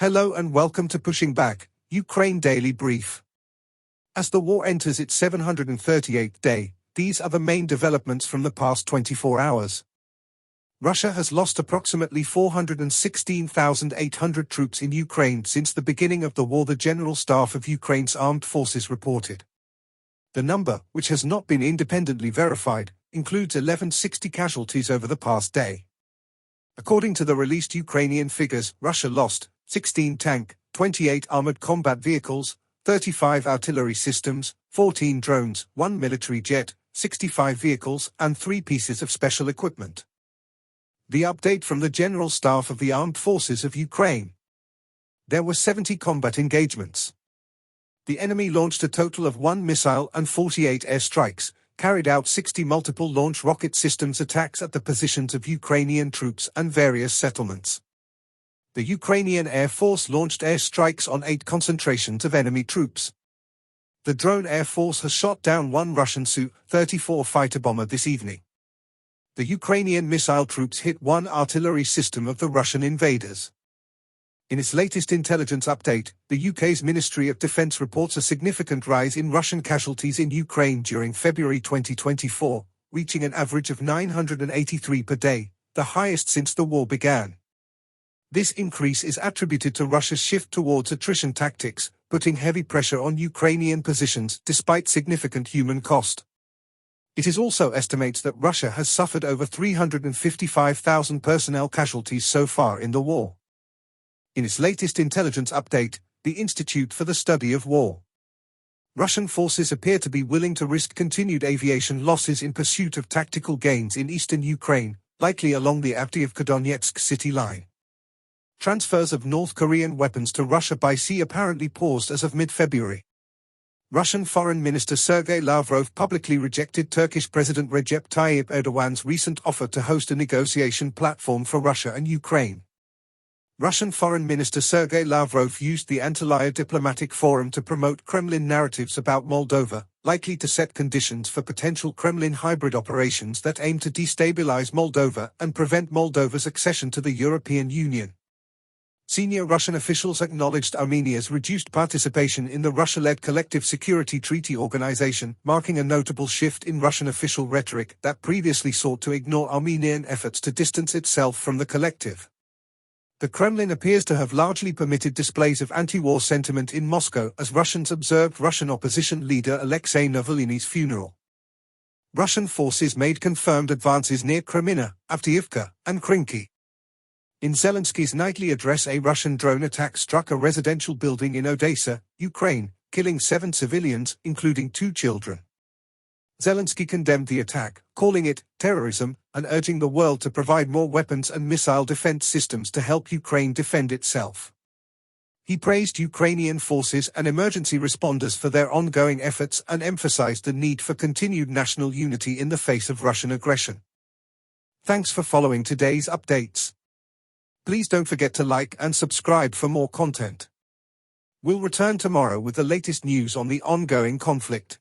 Hello and welcome to Pushing Back, Ukraine Daily Brief. As the war enters its 738th day, these are the main developments from the past 24 hours. Russia has lost approximately 416,800 troops in Ukraine since the beginning of the war, the General Staff of Ukraine's armed forces reported. The number, which has not been independently verified, includes 1160 casualties over the past day. According to the released Ukrainian figures, Russia lost 16 tank, 28 armored combat vehicles, 35 artillery systems, 14 drones, 1 military jet, 65 vehicles, and 3 pieces of special equipment. The update from the General Staff of the Armed Forces of Ukraine. There were 70 combat engagements. The enemy launched a total of 1 missile and 48 airstrikes, carried out 60 multiple launch rocket systems attacks at the positions of Ukrainian troops and various settlements. The Ukrainian Air Force launched airstrikes on 8 concentrations of enemy troops. The drone Air Force has shot down 1 Russian Su-34 fighter bomber this evening. The Ukrainian missile troops hit 1 artillery system of the Russian invaders. In its latest intelligence update, the UK's Ministry of Defence reports a significant rise in Russian casualties in Ukraine during February 2024, reaching an average of 983 per day, the highest since the war began. This increase is attributed to Russia's shift towards attrition tactics, putting heavy pressure on Ukrainian positions despite significant human cost. It is also estimates that Russia has suffered over 355,000 personnel casualties so far in the war. In its latest intelligence update, the Institute for the Study of War. Russian forces appear to be willing to risk continued aviation losses in pursuit of tactical gains in eastern Ukraine, likely along the Avdiivka-Donetsk city line. Transfers of North Korean weapons to Russia by sea apparently paused as of mid-February. Russian Foreign Minister Sergei Lavrov publicly rejected Turkish President Recep Tayyip Erdogan's recent offer to host a negotiation platform for Russia and Ukraine. Russian Foreign Minister Sergei Lavrov used the Antalya diplomatic forum to promote Kremlin narratives about Moldova, likely to set conditions for potential Kremlin hybrid operations that aim to destabilize Moldova and prevent Moldova's accession to the European Union. Senior Russian officials acknowledged Armenia's reduced participation in the Russia-led Collective Security Treaty Organization, marking a notable shift in Russian official rhetoric that previously sought to ignore Armenian efforts to distance itself from the collective. The Kremlin appears to have largely permitted displays of anti-war sentiment in Moscow as Russians observed Russian opposition leader Alexei Navalny's funeral. Russian forces made confirmed advances near Kreminna, Avdiivka, and Krinky. In Zelenskyy's nightly address, a Russian drone attack struck a residential building in Odessa, Ukraine, killing 7 civilians, including 2 children. Zelenskyy condemned the attack, calling it terrorism, and urging the world to provide more weapons and missile defense systems to help Ukraine defend itself. He praised Ukrainian forces and emergency responders for their ongoing efforts and emphasized the need for continued national unity in the face of Russian aggression. Thanks for following today's updates. Please don't forget to like and subscribe for more content. We'll return tomorrow with the latest news on the ongoing conflict.